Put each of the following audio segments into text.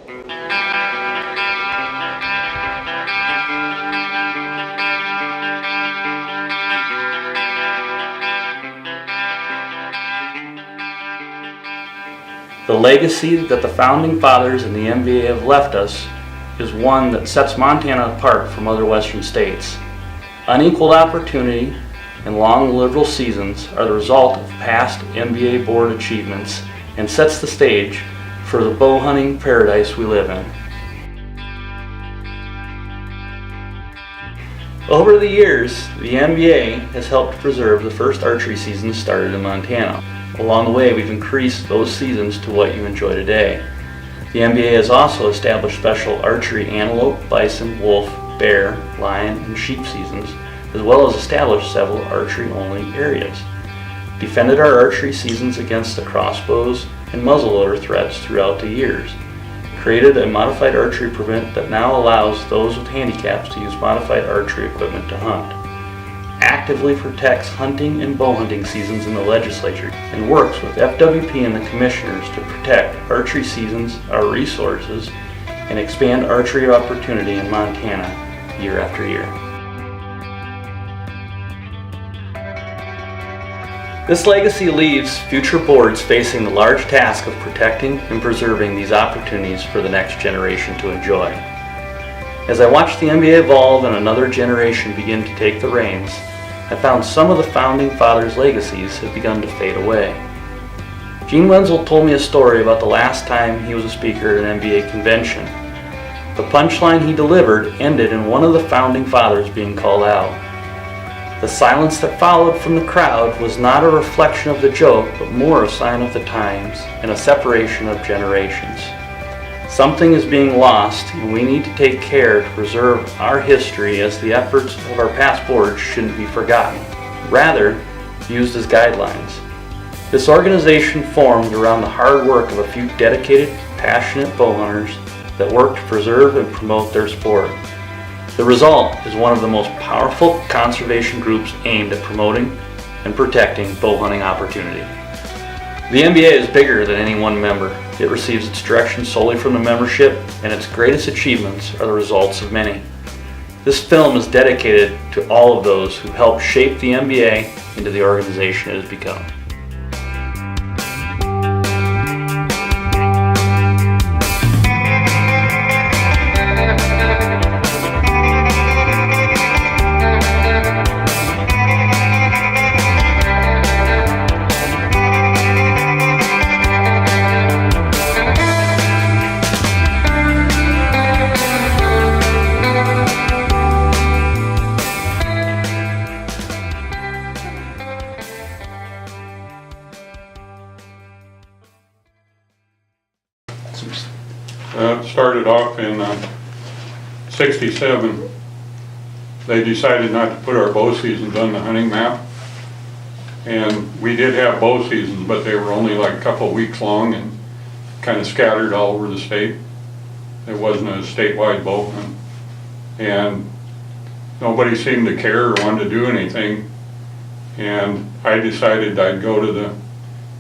The legacy that the Founding Fathers and the MBA have left us is one that sets Montana apart from other western states. Unequaled opportunity and long liberal seasons are the result of past MBA board achievements and sets the stage for the bow hunting paradise we live in. Over the years, the MBA has helped preserve the first archery seasons started in Montana. Along the way, we've increased those seasons to what you enjoy today. The MBA has also established special archery antelope, bison, wolf, bear, lion, and sheep seasons, as well as established several archery-only areas. Defended our archery seasons against the crossbows and muzzleloader threats throughout the years. Created a modified archery permit that now allows those with handicaps to use modified archery equipment to hunt. Actively protects hunting and bow hunting seasons in the legislature and works with FWP and the commissioners to protect archery seasons, our resources, and expand archery opportunity in Montana year after year. This legacy leaves future boards facing the large task of protecting and preserving these opportunities for the next generation to enjoy. As I watched the MBA evolve and another generation begin to take the reins, I found some of the Founding Fathers' legacies have begun to fade away. Gene Wenzel told me a story about the last time he was a speaker at an MBA convention. The punchline he delivered ended in one of the Founding Fathers being called out. The silence that followed from the crowd was not a reflection of the joke, but more a sign of the times and a separation of generations. Something is being lost, and we need to take care to preserve our history, as the efforts of our past boards shouldn't be forgotten, rather used as guidelines. This organization formed around the hard work of a few dedicated, passionate bowhunters that work to preserve and promote their sport. The result is one of the most powerful conservation groups aimed at promoting and protecting bow hunting opportunity. The MBA is bigger than any one member. It receives its direction solely from the membership, and its greatest achievements are the results of many. This film is dedicated to all of those who helped shape the MBA into the organization it has become. It started off in '67. They decided not to put our bow seasons on the hunting map. And we did have bow seasons, but they were only like a couple weeks long and kind of scattered all over the state. It wasn't a statewide bow hunt. And nobody seemed to care or wanted to do anything. And I decided I'd go to the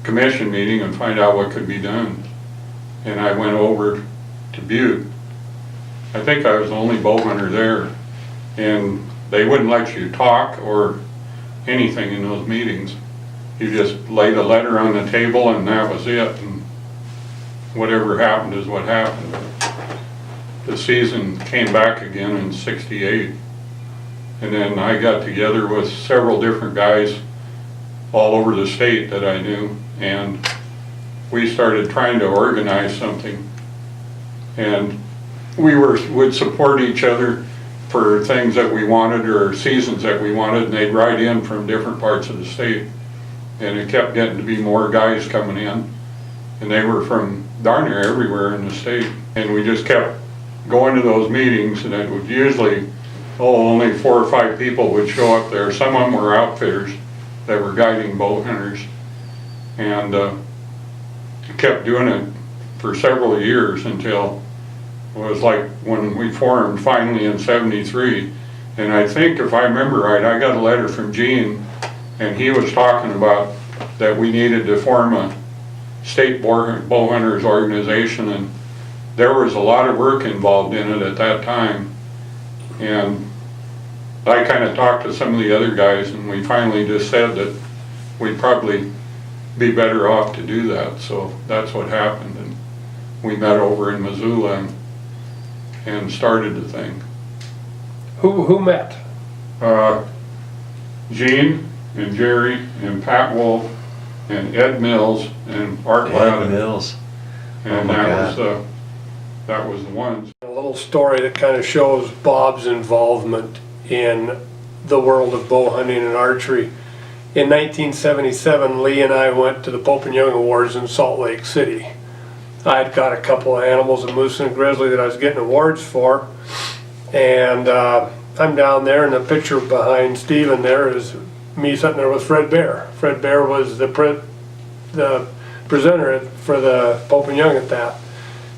commission meeting and find out what could be done. And I went over to Butte. I think I was the only bow hunter there, and they wouldn't let you talk or anything in those meetings. You just laid a letter on the table and that was it, and whatever happened is what happened. The season came back again in '68, and then I got together with several different guys all over the state that I knew, and we started trying to organize something. And we would support each other for things that we wanted or seasons that we wanted, and they'd write in from different parts of the state. And it kept getting to be more guys coming in, and they were from darn near everywhere in the state. And we just kept going to those meetings, and it would usually, only 4 or 5 people would show up there. Some of them were outfitters that were guiding bow hunters. And kept doing it for several years until it was like when we formed finally in '73. And I think, if I remember right, I got a letter from Gene, and he was talking about that we needed to form a state bow hunters organization, and there was a lot of work involved in it at that time. And I kind of talked to some of the other guys, and we finally just said that we'd probably be better off to do that. So that's what happened. And we met over in Missoula and started the thing. Who met? Gene and Jerry and Pat Wolf and Ed Mills and Art Ladden. Mills. And Oh my that was the ones. A little story that kind of shows Bob's involvement in the world of bow hunting and archery. In 1977, Lee and I went to the Pope and Young Awards in Salt Lake City. I had got a couple of animals, a moose and a grizzly, that I was getting awards for. And I'm down there, and the picture behind Steven there is me sitting there with Fred Bear. Fred Bear was the presenter for the Pope and Young at that.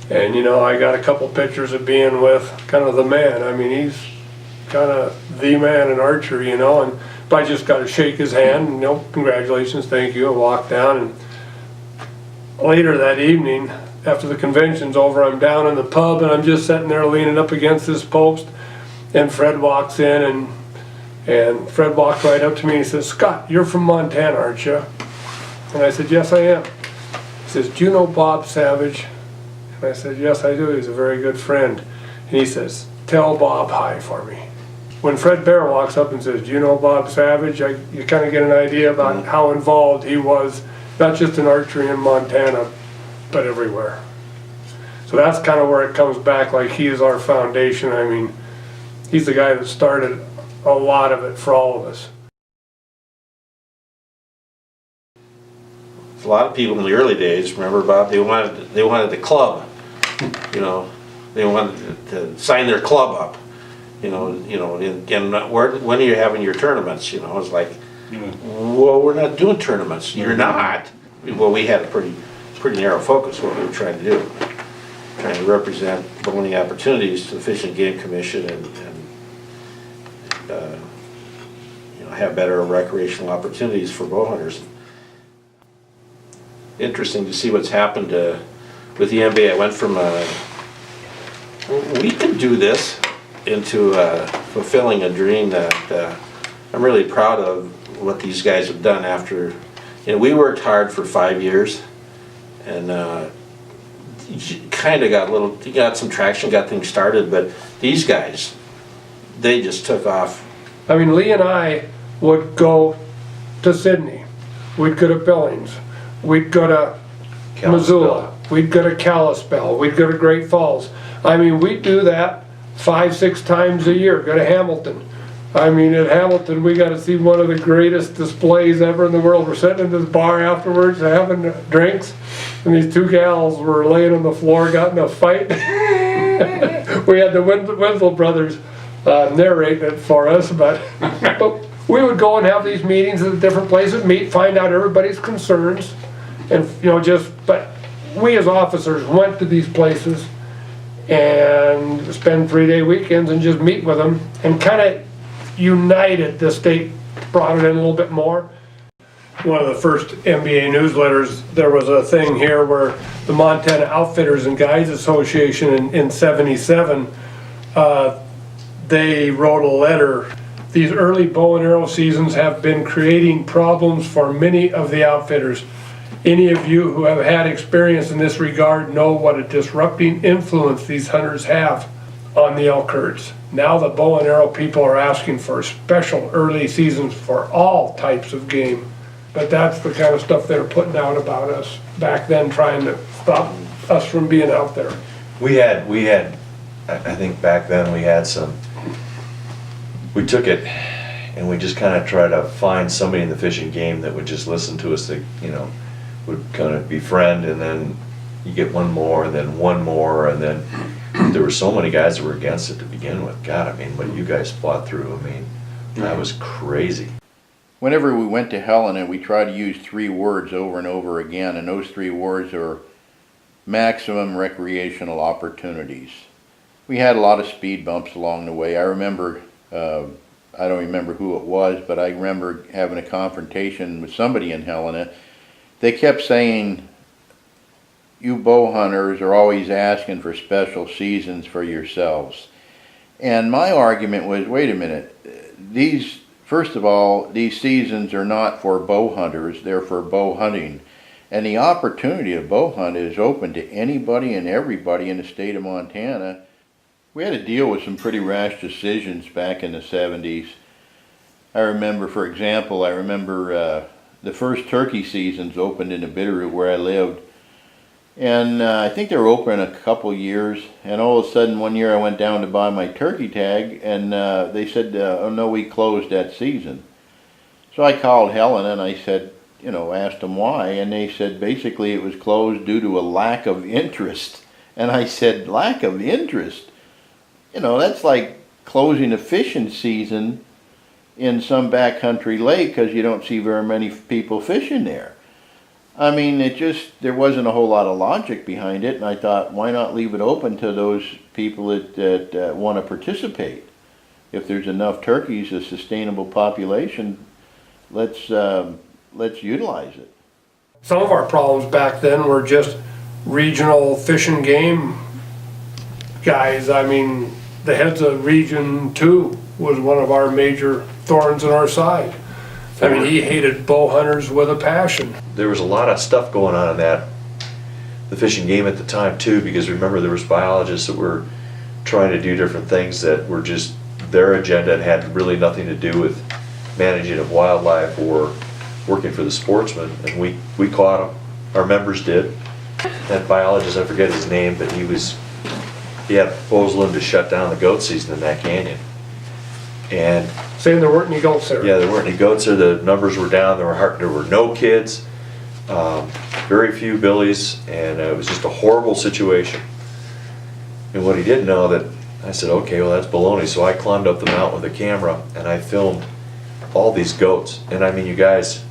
And you know, I got a couple pictures of being with kind of the man. I mean, he's kind of the man in archery, you know, and I just got to shake his hand, and, you know, congratulations, thank you, and walk down. And later that evening, after the convention's over, I'm down in the pub, and I'm just sitting there leaning up against this post, and Fred walks in, and Fred walked right up to me and he says, "Scott, you're from Montana, aren't you?" And I said, "Yes, I am." He says, "Do you know Bob Savage?" And I said, "Yes, I do. He's a very good friend." And he says, "Tell Bob hi for me." When Fred Bear walks up and says, "Do you know Bob Savage?" you kind of get an idea about how involved he was, not just in archery in Montana, but everywhere. So that's kind of where it comes back, like he is our foundation. I mean, he's the guy that started a lot of it for all of us. A lot of people in the early days, remember, Bob, they wanted the club, you know, they wanted to sign their club up, you know, and when are you having your tournaments, you know, it's like, well, we're not doing tournaments. You're not. Well, we had a pretty narrow focus what we were trying to do, trying to represent bowling opportunities to the Fish and Game Commission and you know, have better recreational opportunities for bow hunters. Interesting to see what's happened with the MBA. It went from we can do this into fulfilling a dream that I'm really proud of what these guys have done after, you know, we worked hard for 5 years and kind of got some traction, got things started, but these guys, they just took off. I mean, Lee and I would go to Sydney, we'd go to Billings, we'd go to Missoula, we'd go to Kalispell, we'd go to Great Falls. I mean, we'd do that 5-6 times a year, go to Hamilton. I mean, at Hamilton, we got to see one of the greatest displays ever in the world. We're sitting in this bar afterwards having drinks, and these two gals were laying on the floor, got in a fight. We had the Winslow brothers narrate it for us, but we would go and have these meetings at different places, meet, find out everybody's concerns, and you know, but we as officers went to these places and spend 3-day weekends and just meet with them and kind of united. The state brought it in a little bit more. One of the first MBA newsletters, there was a thing here where the Montana Outfitters and Guides Association in 77, they wrote a letter. These early bow and arrow seasons have been creating problems for many of the outfitters. Any of you who have had experience in this regard know what a disrupting influence these hunters have on the elk herds. Now the bow and arrow people are asking for special early seasons for all types of game. But that's the kind of stuff they're putting out about us back then, trying to stop us from being out there. We had, I think back then we took it and we just kind of tried to find somebody in the fishing game that would just listen to us, that, you know, would kind of befriend, and then you get one more, and then one more, and then there were so many guys that were against it to begin with. God, I mean, what you guys fought through, I mean, that was crazy. Whenever we went to Helena, we tried to use 3 words over and over again, and those 3 words are maximum recreational opportunities. We had a lot of speed bumps along the way. I remember, I don't remember who it was, but I remember having a confrontation with somebody in Helena. They kept saying you bow hunters are always asking for special seasons for yourselves. And my argument was, wait a minute, first of all, these seasons are not for bow hunters, they're for bow hunting. And the opportunity to bow hunt is open to anybody and everybody in the state of Montana. We had to deal with some pretty rash decisions back in the 70s. I remember, for example, the first turkey seasons opened in the Bitterroot where I lived. And I think they were open a couple years, and all of a sudden one year I went down to buy my turkey tag, and they said, oh no, we closed that season. So I called Helen and I said, asked them why, and they said basically it was closed due to a lack of interest. And I said, lack of interest? That's like closing a fishing season in some backcountry lake because you don't see very many people fishing there. I mean, there wasn't a whole lot of logic behind it, and I thought, why not leave it open to those people that want to participate? If there's enough turkeys, a sustainable population, let's utilize it. Some of our problems back then were just regional fish and game guys. I mean, the heads of Region 2 was one of our major thorns in our side. I mean, he hated bow hunters with a passion. There was a lot of stuff going on in the fishing game at the time too, because remember there was biologists that were trying to do different things that were just their agenda and had really nothing to do with managing of wildlife or working for the sportsmen, and we caught them. Our members did. That biologist, I forget his name, but he had a proposal in to shut down the goat season in that canyon. And saying there weren't any goats there. yeah, there weren't any goats there. The numbers were down. There were no kids, very few billies, and it was just a horrible situation. And what he didn't know that I said, okay, well that's baloney. So I climbed up the mountain with a camera and I filmed all these goats. And I mean, you guys,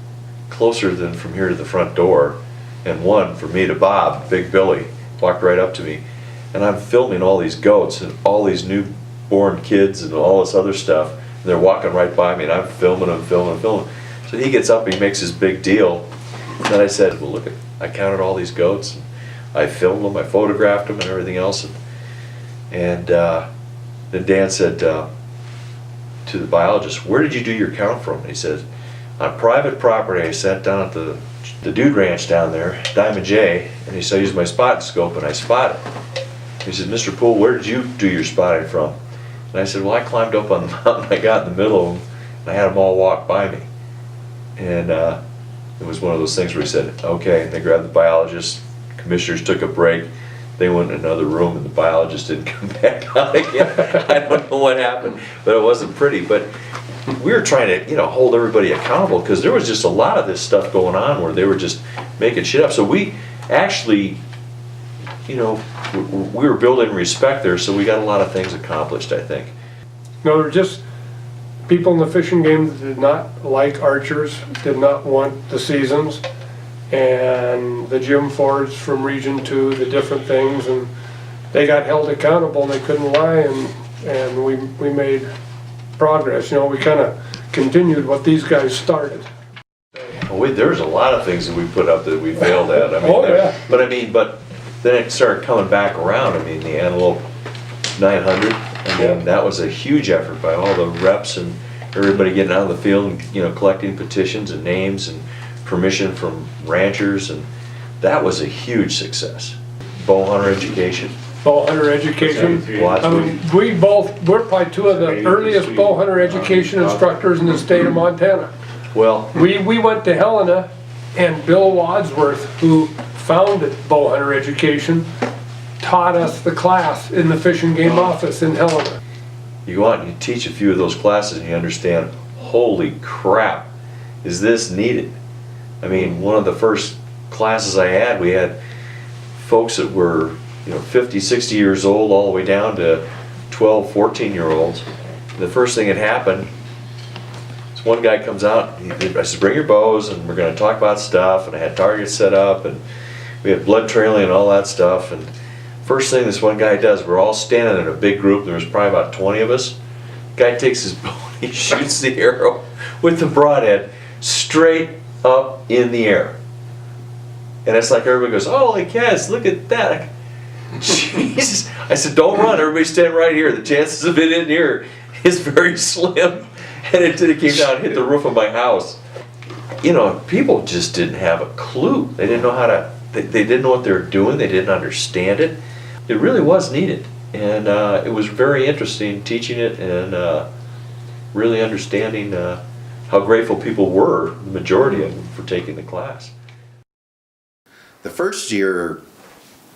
closer than from here to the front door, and one from me to Bob, Big Billy, walked right up to me, and I'm filming all these goats and all these newborn kids and all this other stuff. And they're walking right by me, and I'm filming them. So he gets up, and he makes his big deal. And then I said, well, look, I counted all these goats. And I filmed them, I photographed them, and everything else. And then Dan said to the biologist, where did you do your count from? And he said, on private property. I sat down at the Dude Ranch down there, Diamond J, and he said, I used my spotting scope and I spotted. He said, Mr. Poole, where did you do your spotting from? And I said, well, I climbed up on the mountain, I got in the middle of them, and I had them all walk by me. And it was one of those things where he said, okay, and they grabbed the biologist, commissioners took a break, they went in another room and the biologist didn't come back out again. I don't know what happened, but it wasn't pretty. But we were trying to, hold everybody accountable, because there was just a lot of this stuff going on where they were just making shit up. So we actually, we were building respect there, so we got a lot of things accomplished, I think. No, there were just people in the fishing game that did not like archers, did not want the seasons, and the Jim Fords from Region 2, the different things, and they got held accountable and they couldn't lie, and we made progress. We kind of continued what these guys started. Well, there's a lot of things that we put up that we failed at. I mean, oh, yeah. But then it started coming back around. I mean, the Antelope 900, that was a huge effort by all the reps and everybody getting out of the field and, collecting petitions and names and permission from ranchers, and that was a huge success. Bowhunter education. Bowhunter education. I mean, we're probably two of the earliest bowhunter education instructors in the state of Montana. Well, we went to Helena, and Bill Wadsworth, who founded Bowhunter education, taught us the class in the Fish and Game office in Helena. You go out and you teach a few of those classes and you understand, holy crap, is this needed? I mean, one of the first classes I had, we had folks that were 50, 60 years old all the way down to 12, 14-year-olds. The first thing that happened is one guy comes out, I said, bring your bows and we're going to talk about stuff, and I had targets set up and we had blood trailing and all that stuff. And first thing this one guy does, we're all standing in a big group, there was probably about 20 of us. Guy takes his bow and he shoots the arrow with the broadhead straight up in the air. And it's like everybody goes, "Oh, like yes, look at that." Jesus. I said, "Don't run, everybody stand right here. The chances of it in here is very slim." And it came down and hit the roof of my house. You know, people just didn't have a clue. They didn't know how to, they didn't know what they were doing. They didn't understand it. It really was needed. And it was very interesting teaching it and really understanding how grateful people were, the majority of them, for taking the class. The first year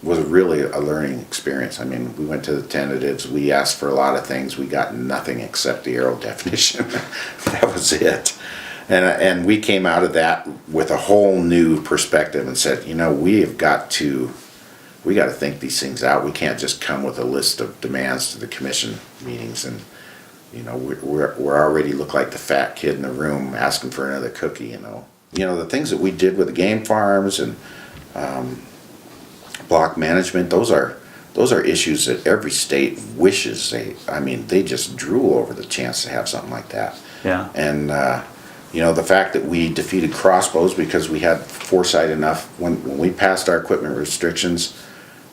was really a learning experience. I mean, we went to the tentatives, we asked for a lot of things, we got nothing except the arrow definition. That was it. And we came out of that with a whole new perspective and said, you know, we got to think these things out. We can't just come with a list of demands to the commission meetings and, you know, we're already look like the fat kid in the room asking for another cookie, you know. You know, the things that we did with the game farms and block management, those are issues that every state wishes they just drool over the chance to have something like that. Yeah. And you know, the fact that we defeated crossbows because we had foresight enough when we passed our equipment restrictions,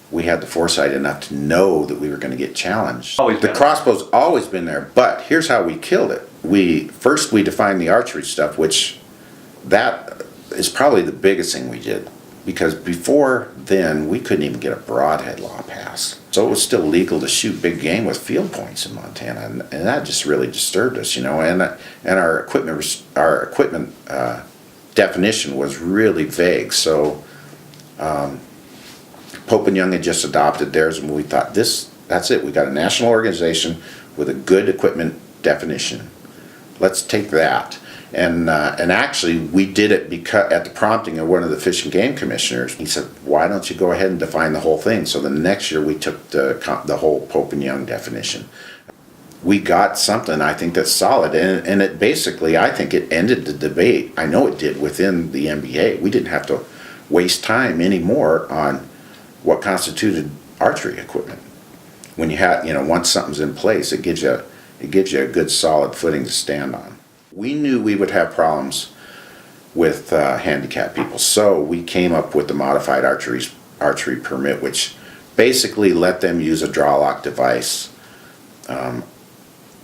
we had the foresight enough to know that we were going to get challenged. The crossbow's always been there, but here's how we killed it. We defined the archery stuff, which that is probably the biggest thing we did. Because before then, we couldn't even get a broadhead law passed. So it was still legal to shoot big game with field points in Montana, and that just really disturbed us, you know. And our equipment definition was really vague. So Pope and Young had just adopted theirs, and we thought that's it. We got a national organization with a good equipment definition. Let's take that. And actually, we did it because at the prompting of one of the Fish and Game commissioners. He said, "Why don't you go ahead and define the whole thing?" So the next year, we took the whole Pope and Young definition. We got something I think that's solid, and it basically, I think it ended the debate. I know it did within the MBA. We didn't have to waste time anymore on what constituted archery equipment. When you have, you know, once something's in place, it gives you a good solid footing to stand on. We knew we would have problems with handicapped people, so we came up with the modified archery permit, which basically let them use a draw lock device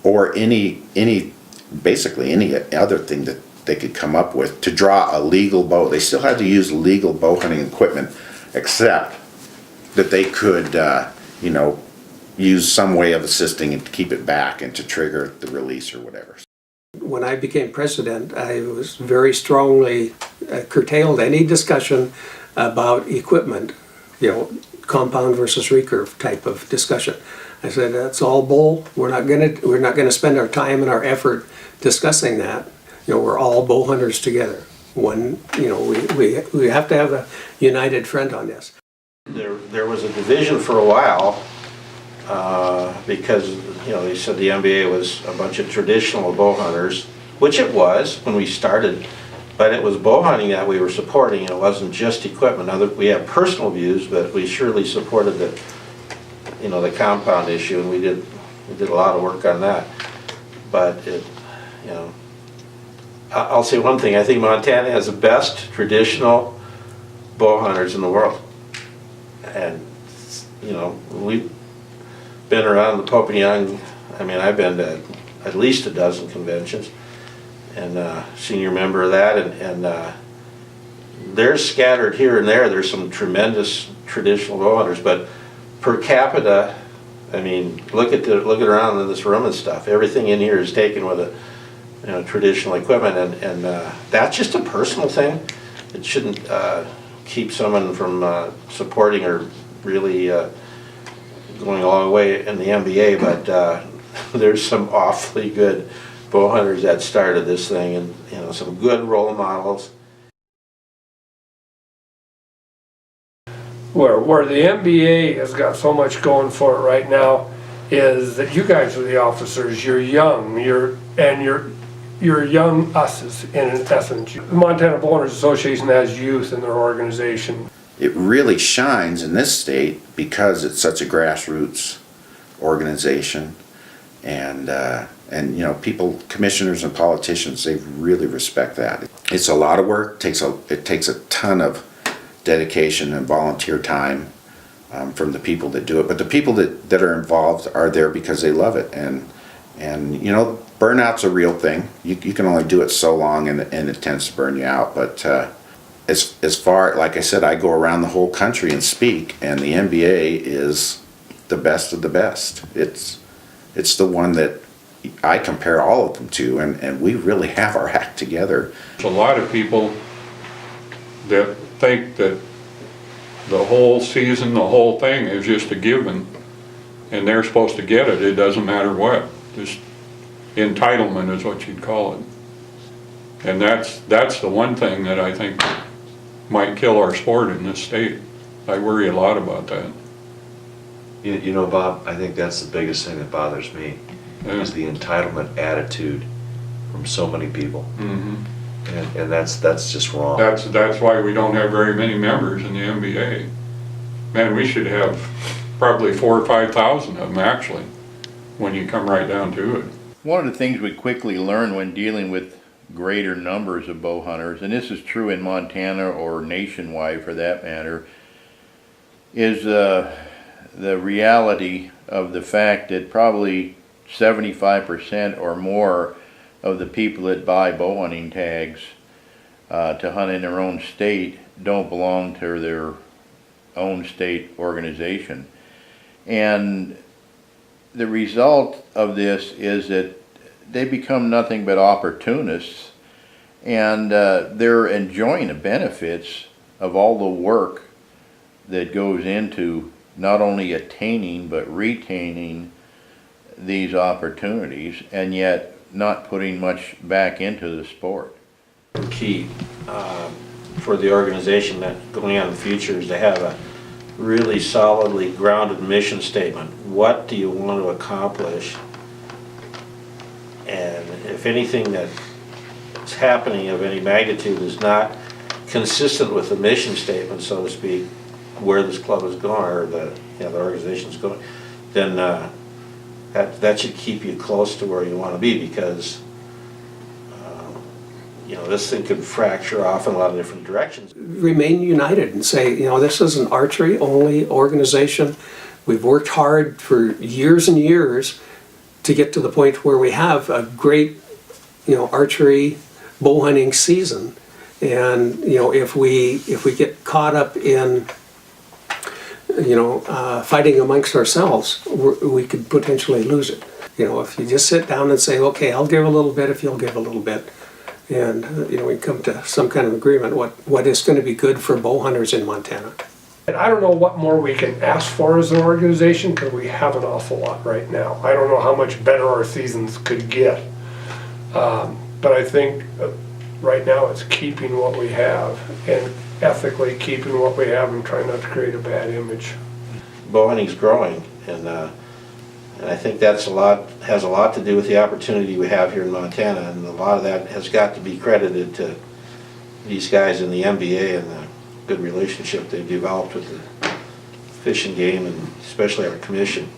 or basically any other thing that they could come up with to draw a legal bow. They still had to use legal bow hunting equipment, except that they could, you know, use some way of assisting and to keep it back and to trigger the release or whatever. When I became president, I was very strongly curtailed any discussion about equipment, you know, compound versus recurve type of discussion. I said, that's all bull. We're not gonna spend our time and our effort discussing that. You know, we're all bow hunters together. You know, we have to have a united front on this. There was a division for a while because, you know, they said the MBA was a bunch of traditional bow hunters, which it was when we started, but it was bow hunting that we were supporting. It wasn't just equipment. We have personal views, but we surely supported the compound issue, and we did a lot of work on that. But it, you know, I'll say one thing. I think Montana has the best traditional bow hunters in the world, and you know, we've been around the Pope and Young. I mean, I've been to at least a dozen conventions and senior member of that, and they're scattered here and there. There's some tremendous traditional bow hunters, but per capita, I mean, look around in this room and stuff. Everything in here is taken with traditional equipment, and that's just a personal thing. It shouldn't keep someone from supporting or really going a long way in the MBA, but there's some awfully good bow hunters that started this thing, and you know, some good role models. Where the MBA has got so much going for it right now is that you guys are the officers. You're young. You're young us's in essence. The Montana Bowhunters Association has youth in their organization. It really shines in this state because it's such a grassroots organization, and you know, people, commissioners and politicians, they really respect that. It's a lot of work. It takes a ton of dedication and volunteer time from the people that do it. But the people that are involved are there because they love it. And you know, burnout's a real thing. You can only do it so long, and it tends to burn you out. But as far, like I said, I go around the whole country and speak, and the MBA is the best of the best. It's the one that I compare all of them to, and we really have our act together. There's a lot of people that think that the whole season, the whole thing is just a given, and they're supposed to get it. It doesn't matter what. Just entitlement is what you'd call it. And that's the one thing that I think might kill our sport in this state. I worry a lot about that. You know, Bob, I think that's the biggest thing that bothers me, is the entitlement attitude from so many people. And that's just wrong. That's why we don't have very many members in the MBA. Man, we should have probably 4,000 or 5,000 of them actually, when you come right down to it. One of the things we quickly learn when dealing with greater numbers of bow hunters, and this is true in Montana or nationwide for that matter, is the reality of the fact that probably 75% or more of the people that buy bow hunting tags to hunt in their own state don't belong to their own state organization. And the result of this is that they become nothing but opportunists, and they're enjoying the benefits of all the work that goes into not only attaining but retaining these opportunities, and yet not putting much back into the sport. Key for the organization that going on in the future is to have a really solidly grounded mission statement. What do you want to accomplish? And if anything that is happening of any magnitude is not consistent with the mission statement, so to speak, where this club is going, or the organization is going, then that should keep you close to where you want to be, because this thing could fracture off in a lot of different directions. Remain united and say, this is an archery only organization. We've worked hard for years and years to get to the point where we have a great, archery bow hunting season. And, if we get caught up in, fighting amongst ourselves, we could potentially lose it. If you just sit down and say, okay, I'll give a little bit if you'll give a little bit, and we come to some kind of agreement what is going to be good for bow hunters in Montana. And I don't know what more we can ask for as an organization, because we have an awful lot right now. I don't know how much better our seasons could get. But I think right now it's keeping what we have, and ethically keeping what we have, and trying not to create a bad image. Bow hunting's growing, and I think has a lot to do with the opportunity we have here in Montana, and a lot of that has got to be credited to these guys in the MBA and the good relationship they've developed with the Fish and Game, and especially our commission.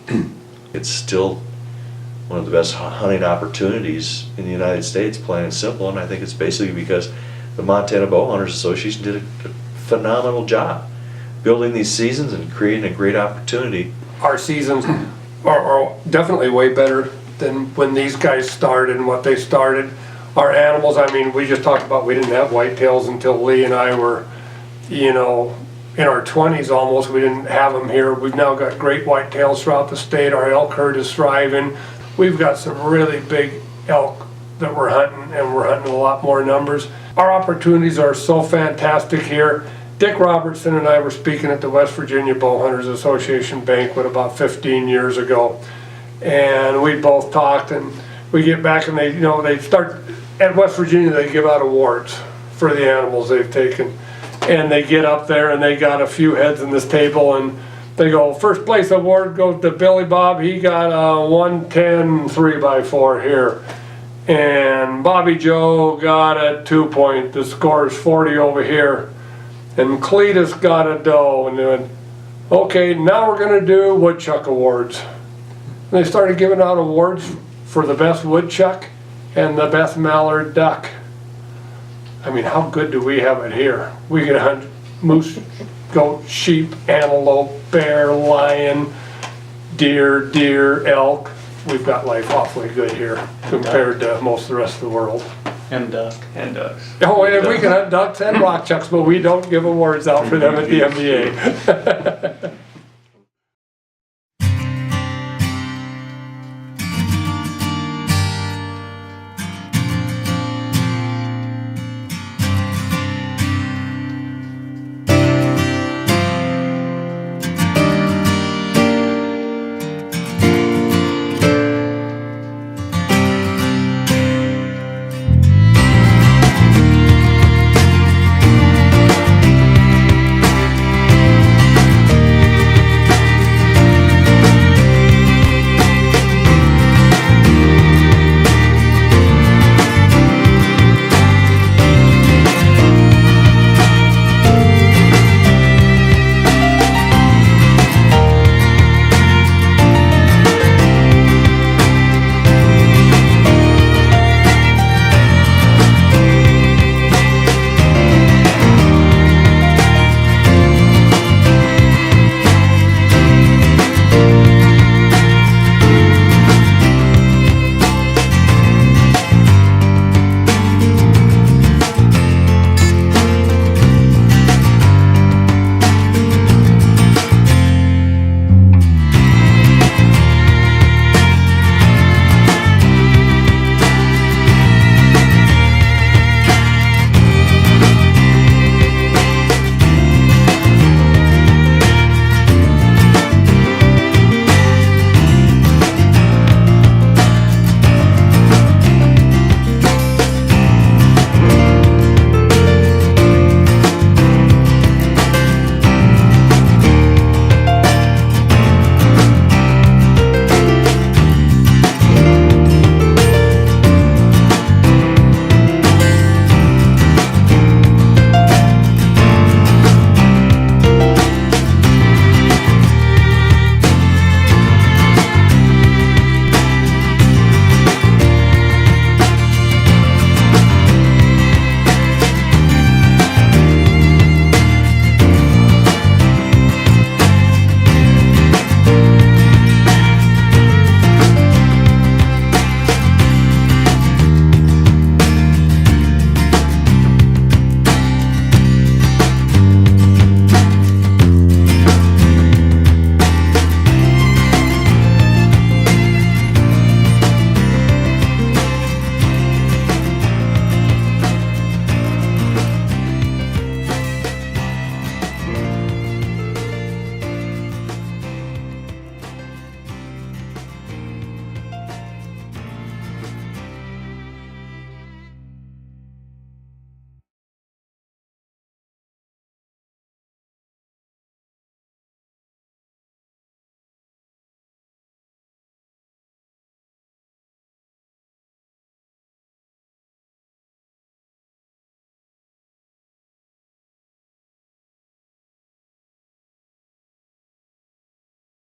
It's still one of the best hunting opportunities in the United States, plain and simple, and I think it's basically because the Montana Bowhunters Association did a phenomenal job building these seasons and creating a great opportunity. Our seasons are definitely way better than when these guys started and what they started. Our animals, we just talked about we didn't have whitetails until Lee and I were, in our 20s almost. We didn't have them here. We've now got great whitetails throughout the state. Our elk herd is thriving. We've got some really big elk that we're hunting, and we're hunting a lot more numbers. Our opportunities are so fantastic here. Dick Robertson and I were speaking at the West Virginia Bowhunters Association banquet about 15 years ago, and we both talked, and we get back, and they start at West Virginia. They give out awards for the animals they've taken, and they get up there and they got a few heads in this table, and they go, first place award goes to Billy Bob. He got a 110 3x4 here. And Bobby Joe got a 2-point. The score is 40 over here. And Cletus got a doe. And they went, okay, now we're going to do woodchuck awards. And they started giving out awards for the best woodchuck and the best mallard duck. How good do we have it here? We could hunt moose, goat, sheep, antelope, bear, lion, deer, elk. We've got life awfully good here compared to most of the rest of the world. And ducks. Oh, and we can have ducks and rock chucks, but we don't give awards out for them at the MBA.